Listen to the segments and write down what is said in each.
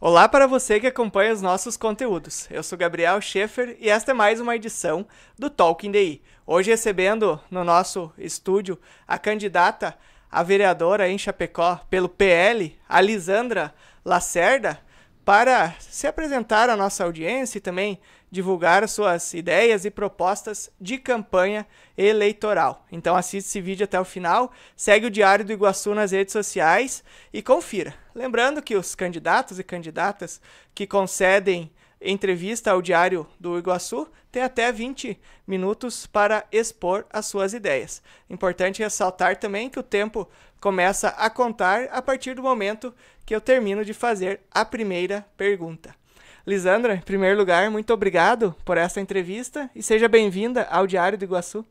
Olá para você que acompanha os nossos conteúdos. Eu sou Gabriel Schaefer e esta é mais uma edição do Talking DI. Hoje recebendo no nosso estúdio a candidata a vereadora em Chapecó pelo PL, a Lisandra Lacerda, para se apresentar à nossa audiência e também divulgar suas ideias e propostas de campanha eleitoral. Então assiste esse vídeo até o final, segue o Diário do Iguaçu nas redes sociais e confira. Lembrando que os candidatos e candidatas que concedem entrevista ao Diário do Iguaçu têm até 20 minutos para expor as suas ideias. Importante ressaltar também que o tempo começa a contar a partir do momento que eu termino de fazer a primeira pergunta. Lisandra, em primeiro lugar, muito obrigado por essa entrevista e seja bem-vinda ao Diário do Iguaçu.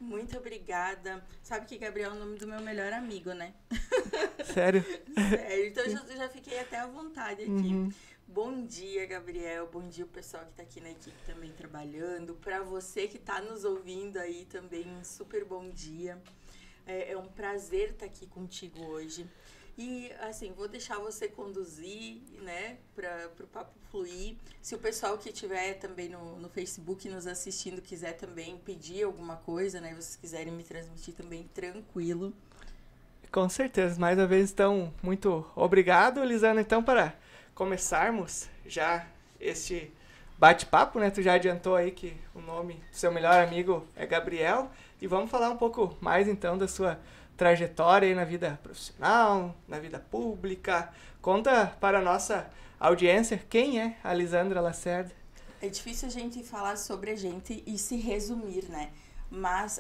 Muito obrigada. Sabe que Gabriel é o nome do meu melhor amigo, né? Sério? Sério, então eu já fiquei até à vontade aqui. Bom dia, Gabriel. Bom dia o pessoal que está aqui na equipe também trabalhando. Para você que está nos ouvindo aí também, um super bom dia. É um prazer estar aqui contigo hoje. E, assim, vou deixar você conduzir, né, para o papo fluir. Se o pessoal que estiver também no Facebook nos assistindo quiser também pedir alguma coisa, né, vocês quiserem me transmitir também, tranquilo. Com certeza. Mais uma vez, então, muito obrigado, Lisandra. Então, para começarmos já este bate-papo, né, tu já adiantou aí que o nome do seu melhor amigo é Gabriel. E vamos falar um pouco mais, então, da sua trajetória aí na vida profissional, na vida pública. Conta para a nossa audiência quem é a Lisandra Lacerda. É difícil a gente falar sobre a gente e se resumir, né? Mas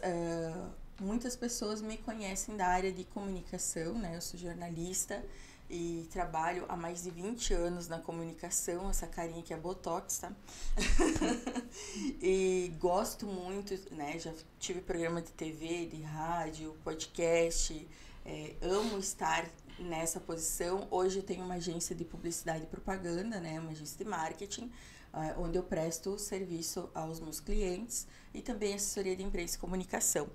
muitas pessoas me conhecem da área de comunicação, né? Eu sou jornalista e trabalho há mais de 20 anos na comunicação, essa carinha aqui é Botox, tá? E gosto muito, né? Já tive programa de TV, de rádio, podcast, amo estar nessa posição. Hoje eu tenho uma agência de publicidade e propaganda, né? Uma agência de marketing, onde eu presto serviço aos meus clientes e também assessoria de imprensa e comunicação.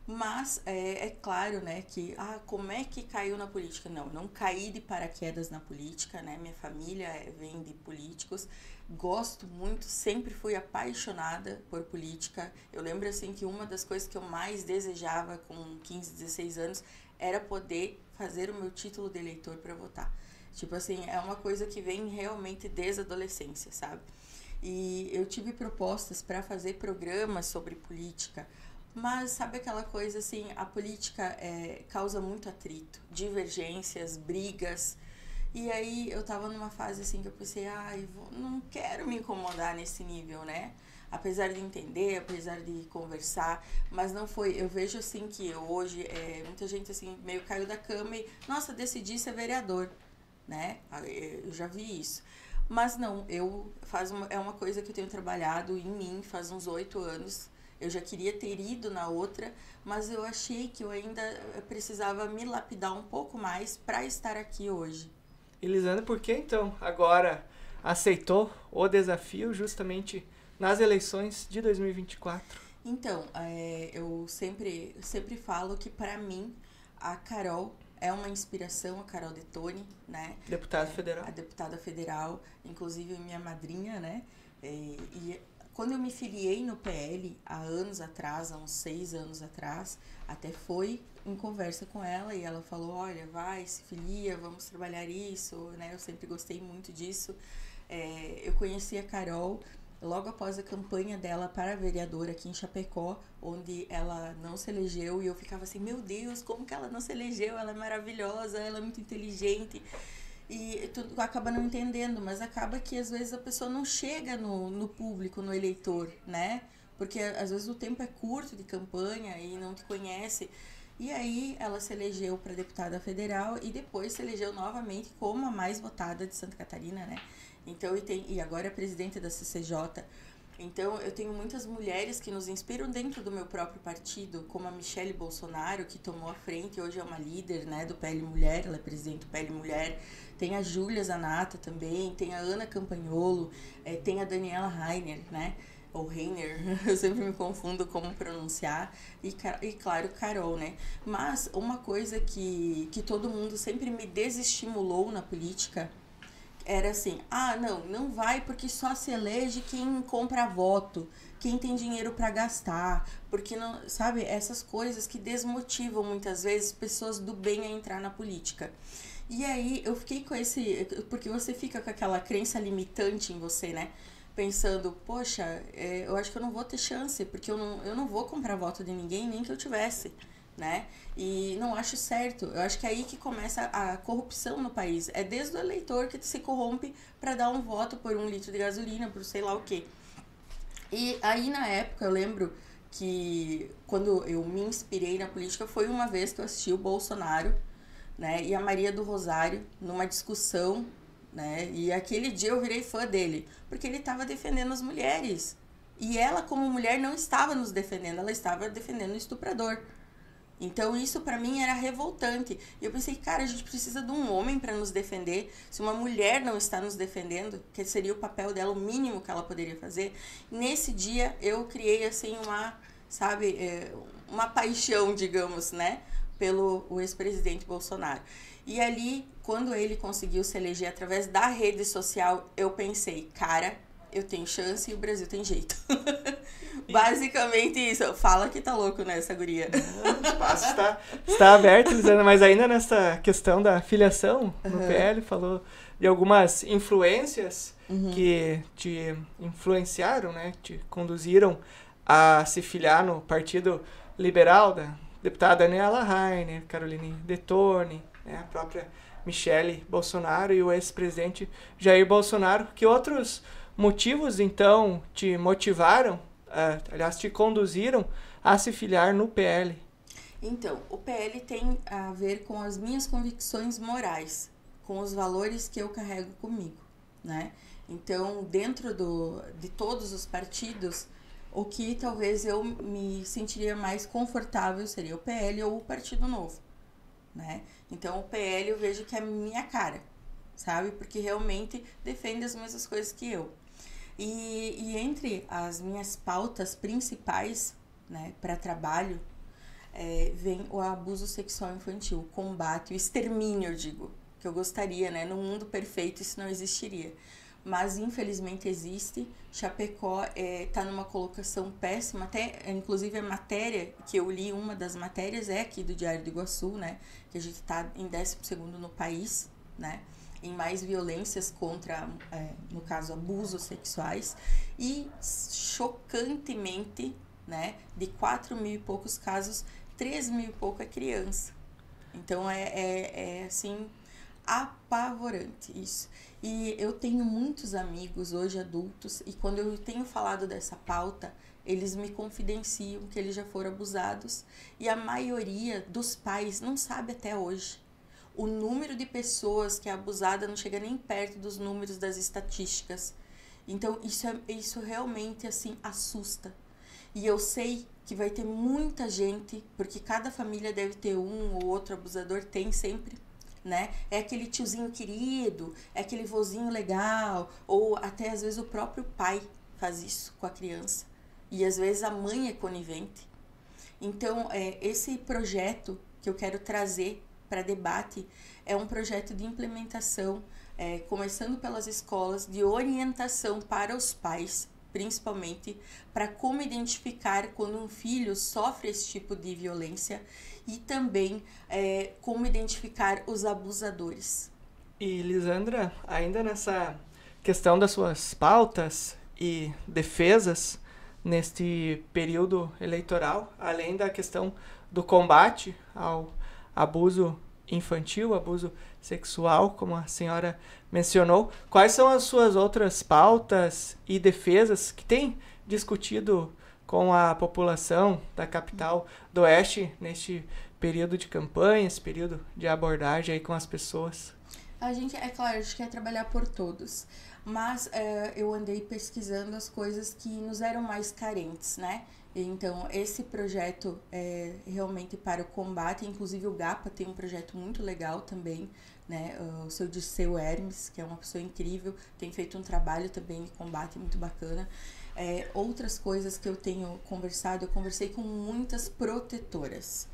Mas é claro, né, que como é que caiu na política? Não caí de paraquedas na política, né? Minha família vem de políticos. Gosto muito, sempre fui apaixonada por política. Eu lembro, assim, que uma das coisas que eu mais desejava com 15, 16 anos era poder fazer o meu título de eleitor para votar. Tipo assim, é uma coisa que vem realmente desde a adolescência, sabe? E eu tive propostas para fazer programas sobre política. Mas sabe aquela coisa assim, a política causa muito atrito, divergências, brigas. E aí eu tava numa fase assim que eu pensei, não quero me incomodar nesse nível, né? Apesar de entender, apesar de conversar, mas não foi. Eu vejo assim que hoje muita gente assim meio caiu da cama e, nossa, decidi ser vereador, né? Eu já vi isso. Mas não, é uma coisa que eu tenho trabalhado em mim faz uns 8 anos. Eu já queria ter ido na outra, mas eu achei que eu ainda precisava me lapidar um pouco mais para estar aqui hoje. E Lisandra, por que então agora aceitou o desafio justamente nas eleições de 2024? Então, eu sempre falo que para mim a Carol é uma inspiração, a Carol Detoni, né? Deputada federal. A deputada federal, inclusive minha madrinha, né? Quando eu me filiei no PL, há anos atrás, há uns 6 anos atrás, até foi em conversa com ela e ela falou, olha, vai, se filia, vamos trabalhar isso, né? Eu sempre gostei muito disso. Eu conheci a Carol logo após a campanha dela para vereadora aqui em Chapecó, onde ela não se elegeu e eu ficava assim, meu Deus, como que ela não se elegeu? Ela é maravilhosa, ela é muito inteligente. E tu acaba não entendendo, mas acaba que às vezes a pessoa não chega no público, no eleitor, né? Porque às vezes o tempo é curto de campanha e não te conhece. E aí ela se elegeu para deputada federal e depois se elegeu novamente como a mais votada de Santa Catarina, né? Então, e agora é presidente da CCJ. Então, eu tenho muitas mulheres que nos inspiram dentro do meu próprio partido, como a Michele Bolsonaro, que tomou a frente, hoje é uma líder, né, do PL Mulher, ela é presidente do PL Mulher. Tem a Júlia Zanata também, tem a Ana Campagnolo, tem a Daniela Rainer, né, ou Reiner, eu sempre me confundo como pronunciar, e claro, Carol, né. Mas uma coisa que todo mundo sempre me desestimulou na política era assim, não vai porque só se elege quem compra voto, quem tem dinheiro para gastar, porque não, sabe, essas coisas que desmotivam muitas vezes pessoas do bem a entrar na política. E aí eu fiquei com porque você fica com aquela crença limitante em você, né? Pensando, poxa, eu acho que eu não vou ter chance, porque eu não vou comprar voto de ninguém, nem que eu tivesse, né? E não acho certo. Eu acho que é aí que começa a corrupção no país. É desde o eleitor que se corrompe para dar um voto por 1 litro de gasolina, por sei lá o quê. E aí, na época, eu lembro que quando eu me inspirei na política foi uma vez que eu assisti o Bolsonaro, né, e a Maria do Rosário numa discussão, né, e aquele dia eu virei fã dele, porque ele estava defendendo as mulheres. E ela, como mulher, não estava nos defendendo, ela estava defendendo o estuprador. Então isso pra mim era revoltante. E eu pensei, cara, a gente precisa de um homem para nos defender. Se uma mulher não está nos defendendo, que seria o papel dela, o mínimo que ela poderia fazer. Nesse dia eu criei assim uma paixão, digamos, né, pelo o ex-presidente Bolsonaro. E ali, quando ele conseguiu se eleger através da rede social, eu pensei, cara, eu tenho chance e o Brasil tem jeito. Basicamente isso. Fala que tá louco, né, essa guria. O espaço está aberto, Lisandra, mas ainda nessa questão da filiação no PL, falou de algumas influências que te influenciaram, né, te conduziram a se filiar no Partido Liberal, da deputada Daniela Rainer, Caroline Detone, né, a própria Michele Bolsonaro e o ex-presidente Jair Bolsonaro. Que outros motivos, então, te motivaram, aliás, te conduziram a se filiar no PL? Então, o PL tem a ver com as minhas convicções morais, com os valores que eu carrego comigo, né? Então, dentro de todos os partidos, o que talvez eu me sentiria mais confortável seria o PL ou o Partido Novo, né? Então, o PL eu vejo que é minha cara, sabe? Porque realmente defende as mesmas coisas que eu. E entre as minhas pautas principais, né, para trabalho, vem o abuso sexual infantil, o combate, o extermínio, eu digo, que eu gostaria, né? No mundo perfeito isso não existiria. Mas infelizmente existe. Chapecó está numa colocação péssima, até inclusive a matéria que eu li, uma das matérias é aqui do Diário do Iguaçu, né? Que a gente está em 12º no país, né? Em mais violências contra, no caso, abusos sexuais. E chocantemente, né, de 4.000 e poucos casos, 3.000 e pouco é criança. Então assim, apavorante isso. E eu tenho muitos amigos hoje adultos, e quando eu tenho falado dessa pauta, eles me confidenciam que eles já foram abusados, e a maioria dos pais não sabe até hoje. O número de pessoas que é abusada não chega nem perto dos números das estatísticas. Então isso realmente assim assusta. E eu sei que vai ter muita gente, porque cada família deve ter um ou outro abusador, tem sempre, né? É aquele tiozinho querido, é aquele vozinho legal, ou até às vezes o próprio pai faz isso com a criança. E às vezes a mãe é conivente. Então, esse projeto que eu quero trazer para debate é um projeto de implementação, começando pelas escolas, de orientação para os pais, principalmente, para como identificar quando um filho sofre esse tipo de violência e também como identificar os abusadores. E, Lisandra, ainda nessa questão das suas pautas e defesas neste período eleitoral, além da questão do combate ao abuso infantil, abuso sexual, como a senhora mencionou, quais são as suas outras pautas e defesas que tem discutido com a população da capital do Oeste neste período de campanha, esse período de abordagem aí com as pessoas? A gente quer trabalhar por todos, mas eu andei pesquisando as coisas que nos eram mais carentes, né? Então, esse projeto é realmente para o combate, inclusive o GAPA tem um projeto muito legal também, né? O seu Dirceu Hermes, que é uma pessoa incrível, tem feito um trabalho também de combate muito bacana. Outras coisas que eu tenho conversado, eu conversei com muitas protetoras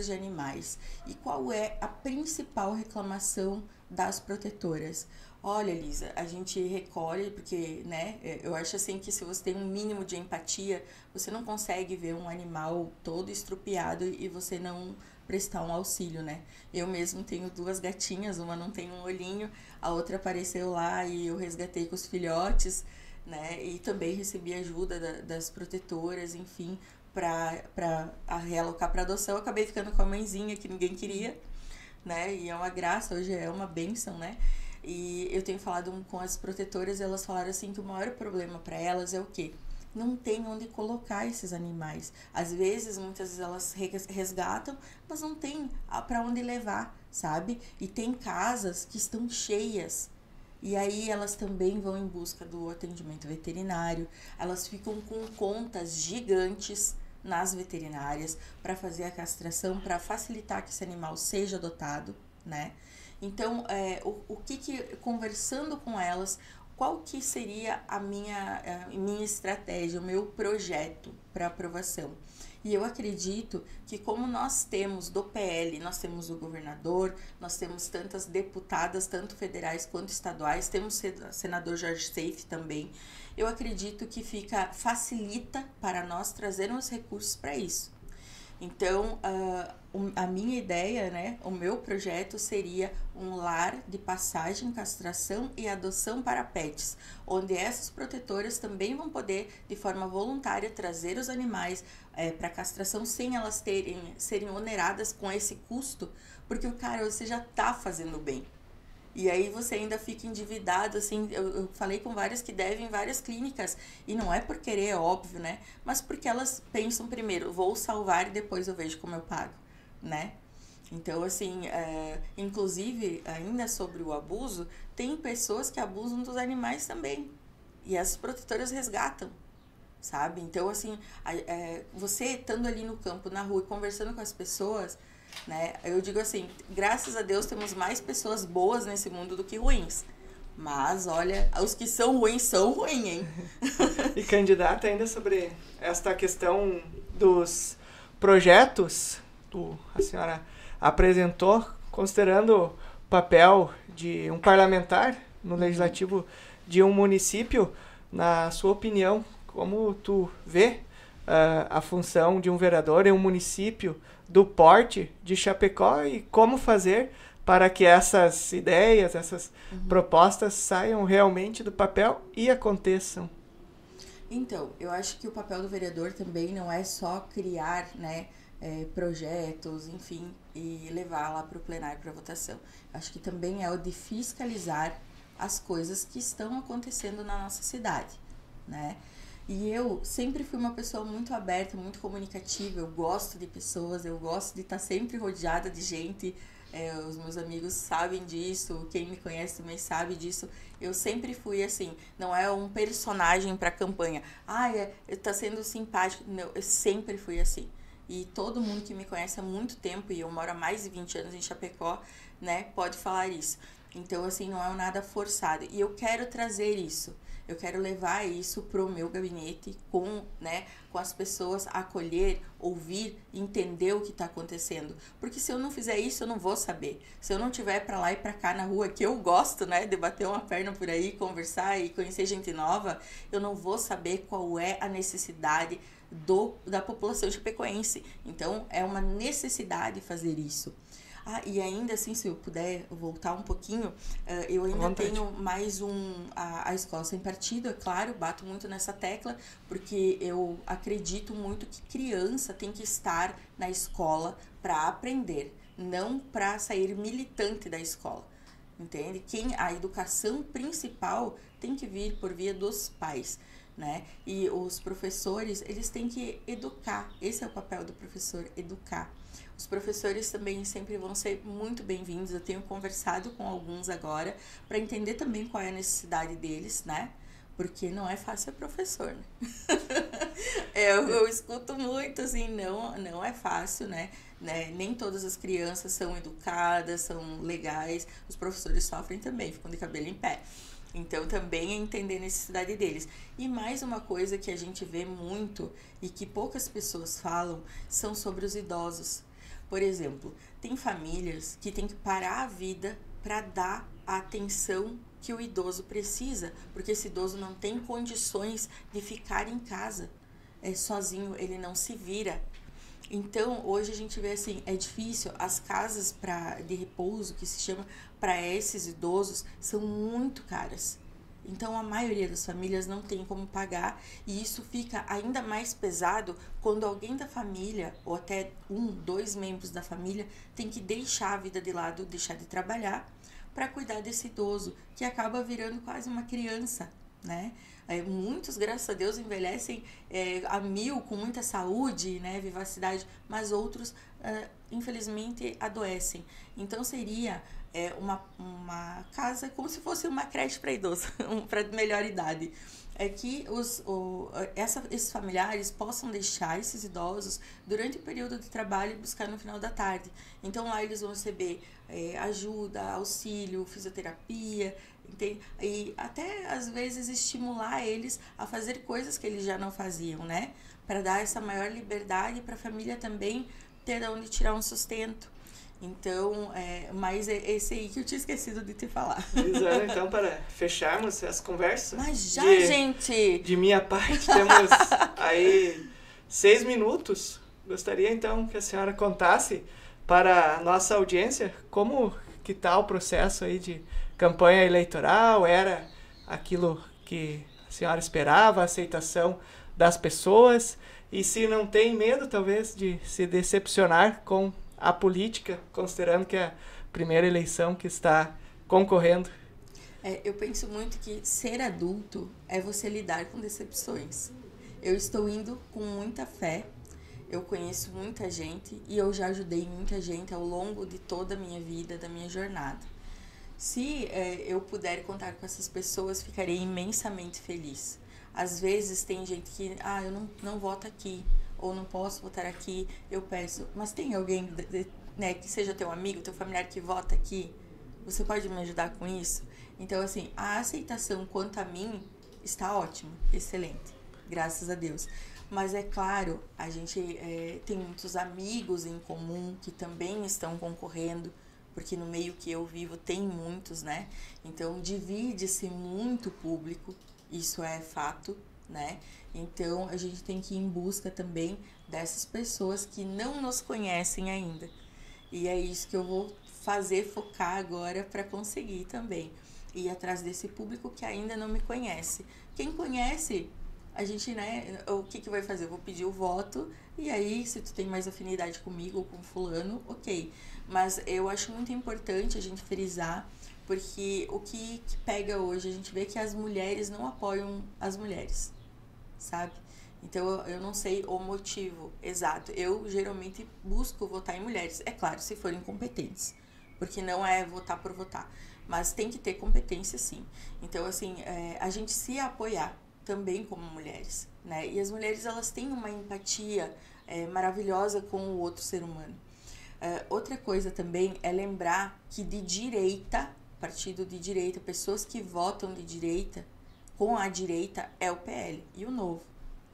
de animais. E qual é a principal reclamação das protetoras? olha, Lisa, a gente recolhe, porque, né, eu acho assim que se você tem um mínimo de empatia, você não consegue ver um animal todo estrupiado e você não prestar um auxílio, né? Eu mesmo tenho 2 gatinhas, uma não tem um olhinho, a outra apareceu lá e eu resgatei com os filhotes, né? E também recebi ajuda das protetoras, enfim, para realocar para adoção. Eu acabei ficando com a mãezinha que ninguém queria, né? E é uma graça, hoje é uma bênção, né? E eu tenho falado com as protetoras, elas falaram assim que o maior problema para elas é o quê? Não tem onde colocar esses animais. Às vezes, muitas vezes elas resgatam, mas não tem para onde levar, sabe? E tem casas que estão cheias. E aí elas também vão em busca do atendimento veterinário, elas ficam com contas gigantes nas veterinárias para fazer a castração, para facilitar que esse animal seja adotado, né? Então, conversando com elas, qual que seria a minha estratégia, o meu projeto para aprovação? E eu acredito que como nós temos do PL, nós temos o governador, nós temos tantas deputadas, tanto federais quanto estaduais, temos o senador Jorge Seife também, eu acredito que facilita para nós trazermos recursos para isso. Então, a minha ideia, né, o meu projeto seria um lar de passagem, castração e adoção para pets, onde essas protetoras também vão poder, de forma voluntária, trazer os animais para castração sem elas serem oneradas com esse custo, porque, cara, você já está fazendo bem. E aí você ainda fica endividado, assim, eu falei com várias que devem várias clínicas, e não é por querer, é óbvio, né? Mas porque elas pensam primeiro, vou salvar e depois eu vejo como eu pago, né? Então, assim, inclusive, ainda sobre o abuso, tem pessoas que abusam dos animais também, e as protetoras resgatam, sabe? Então, assim, você estando ali no campo, na rua, conversando com as pessoas, né? Eu digo assim, graças a Deus temos mais pessoas boas nesse mundo do que ruins. Mas, olha, os que são ruins, hein? E candidata, ainda sobre esta questão dos projetos, a senhora apresentou, considerando o papel de um parlamentar no legislativo de um município, na sua opinião, como tu vê a função de um vereador em um município do porte de Chapecó e como fazer para que essas ideias, essas propostas saiam realmente do papel e aconteçam? Então, eu acho que o papel do vereador também não é só criar, né, projetos, enfim, e levar lá para o plenário para votação. Acho que também é o de fiscalizar as coisas que estão acontecendo na nossa cidade, né? E eu sempre fui uma pessoa muito aberta, muito comunicativa, eu gosto de pessoas, eu gosto de estar sempre rodeada de gente, os meus amigos sabem disso, quem me conhece também sabe disso. Eu sempre fui assim, não é um personagem para campanha, tá sendo simpático, não, eu sempre fui assim. E todo mundo que me conhece há muito tempo, e eu moro há mais de 20 anos em Chapecó, né, pode falar isso. Então, assim, não é nada forçado. E eu quero trazer isso. Eu quero levar isso pro meu gabinete com as pessoas, acolher, ouvir, entender o que está acontecendo. Porque se eu não fizer isso, eu não vou saber. Se eu não tiver para lá e para cá na rua, que eu gosto, né, de bater uma perna por aí, conversar e conhecer gente nova, eu não vou saber qual é a necessidade da população chapecoense. Então, é uma necessidade fazer isso. E ainda assim, se eu puder voltar um pouquinho, eu ainda tenho mais a escola sem partido, é claro, bato muito nessa tecla, porque eu acredito muito que criança tem que estar na escola para aprender, não para sair militante da escola, entende? A educação principal tem que vir por via dos pais, né? E os professores, eles têm que educar, esse é o papel do professor, educar. Os professores também sempre vão ser muito bem-vindos. Eu tenho conversado com alguns agora para entender também qual é a necessidade deles, né? Porque não é fácil ser professor, né? Eu escuto muito, assim, não é fácil, né? Nem todas as crianças são educadas, são legais. Os professores sofrem também, ficam de cabelo em pé. Então, também é entender a necessidade deles. E mais uma coisa que a gente vê muito e que poucas pessoas falam são sobre os idosos. Por exemplo, tem famílias que têm que parar a vida para dar a atenção que o idoso precisa, porque esse idoso não tem condições de ficar em casa sozinho, ele não se vira. Então, hoje a gente vê assim, é difícil, as casas de repouso, que se chama, para esses idosos, são muito caras. Então, a maioria das famílias não tem como pagar, e isso fica ainda mais pesado quando alguém da família, ou até 1, 2 membros da família, tem que deixar a vida de lado, deixar de trabalhar, para cuidar desse idoso, que acaba virando quase uma criança, né? Muitos, graças a Deus, envelhecem a 1000, com muita saúde, né, vivacidade, mas outros, infelizmente, adoecem. Então, seria uma casa como se fosse uma creche para idoso, para melhor idade. Que esses familiares possam deixar esses idosos durante o período de trabalho e buscar no final da tarde. Então, lá eles vão receber ajuda, auxílio, fisioterapia, entende? E até, às vezes, estimular eles a fazer coisas que eles já não faziam, né? Para dar essa maior liberdade para a família também ter de onde tirar um sustento. Então, mas esse aí que eu tinha esquecido de te falar. Lisana, então, para fecharmos as conversas... Mas já, gente! De minha parte, temos aí 6 minutos. Gostaria, então, que a senhora contasse para a nossa audiência como que está o processo aí de campanha eleitoral. Era aquilo que a senhora esperava, a aceitação das pessoas, e se não tem medo, talvez, de se decepcionar com a política, considerando que é a primeira eleição que está concorrendo. Eu penso muito que ser adulto é você lidar com decepções. Eu estou indo com muita fé, eu conheço muita gente e eu já ajudei muita gente ao longo de toda a minha vida, da minha jornada. Se eu puder contar com essas pessoas, ficarei imensamente feliz. Às vezes tem gente que, eu não voto aqui, ou não posso votar aqui, eu peço, mas tem alguém, né, que seja teu amigo, teu familiar que vota aqui? Você pode me ajudar com isso? Então, assim, a aceitação quanto a mim está ótima, excelente, graças a Deus. Mas é claro, a gente tem muitos amigos em comum que também estão concorrendo, porque no meio que eu vivo tem muitos, né? Então, divide-se muito público, isso é fato, né? Então, a gente tem que ir em busca também dessas pessoas que não nos conhecem ainda. E é isso que eu vou focar agora para conseguir também. Ir atrás desse público que ainda não me conhece. Quem conhece, a gente, né, o que vai fazer? Eu vou pedir o voto, e aí, se tu tem mais afinidade comigo ou com fulano, ok. Mas eu acho muito importante a gente frisar, porque o que pega hoje, a gente vê que as mulheres não apoiam as mulheres, sabe? Então, eu não sei o motivo exato. Eu, geralmente, busco votar em mulheres. É claro, se forem competentes, porque não é votar por votar. Mas tem que ter competência, sim. Então, assim, a gente se apoiar também como mulheres, né? E as mulheres, elas têm uma empatia maravilhosa com o outro ser humano. Outra coisa também é lembrar que de direita, partido de direita, pessoas que votam de direita, com a direita, é o PL e o Novo,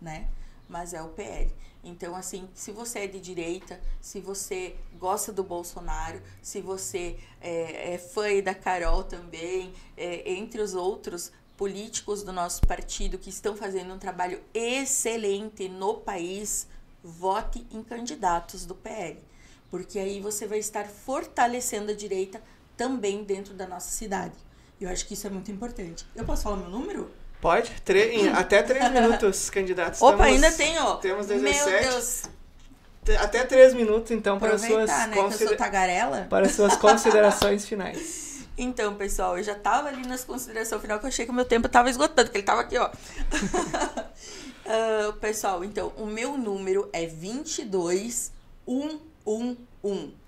né? Mas é o PL. Então, assim, se você é de direita, se você gosta do Bolsonaro, se você é fã da Carol também, entre os outros políticos do nosso partido que estão fazendo um trabalho excelente no país, vote em candidatos do PL. Porque aí você vai estar fortalecendo a direita também dentro da nossa cidade. Eu acho que isso é muito importante. Eu posso falar meu número? Pode. Até 3 minutos, candidatos. Opa, ainda tem, ó. Temos 17. Meu Deus. Até 3 minutos, então, para aproveitar, suas, né, que eu sou tagarela. Para suas considerações finais. Então, pessoal, eu já tava ali nas considerações final, que eu achei que o meu tempo tava esgotando, que ele tava aqui, ó. Pessoal, então, o meu número é 22111.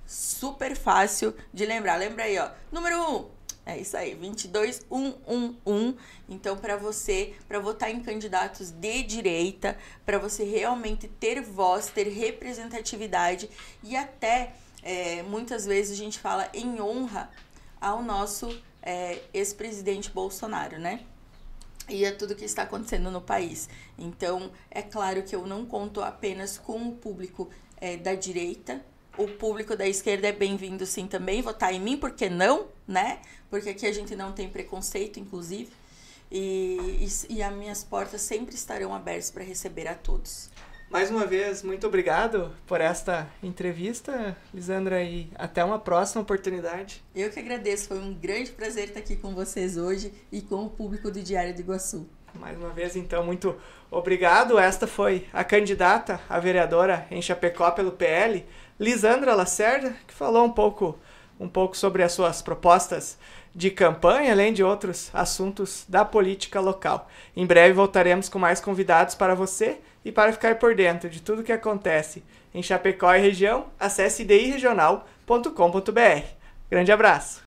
Super fácil de lembrar. Lembra aí, ó. Número 1. É isso aí, 22111. Então, para votar em candidatos de direita, para você realmente ter voz, ter representatividade e até, muitas vezes a gente fala em honra ao nosso ex-presidente Bolsonaro, né? E a tudo que está acontecendo no país. Então, é claro que eu não conto apenas com o público da direita, o público da esquerda é bem-vindo sim também, votar em mim, por que não, né? Porque aqui a gente não tem preconceito, inclusive. E as minhas portas sempre estarão abertas para receber a todos. Mais uma vez, muito obrigado por esta entrevista, Lisandra, e até uma próxima oportunidade. Eu que agradeço, foi um grande prazer estar aqui com vocês hoje e com o público do Diário do Iguaçu. Mais uma vez, então, muito obrigado. Esta foi a candidata a vereadora em Chapecó pelo PL, Lisandra Lacerda, que falou um pouco sobre as suas propostas de campanha, além de outros assuntos da política local. Em breve voltaremos com mais convidados para você e para ficar por dentro de tudo o que acontece em Chapecó e região, acesse idiregional.com.br. Grande abraço!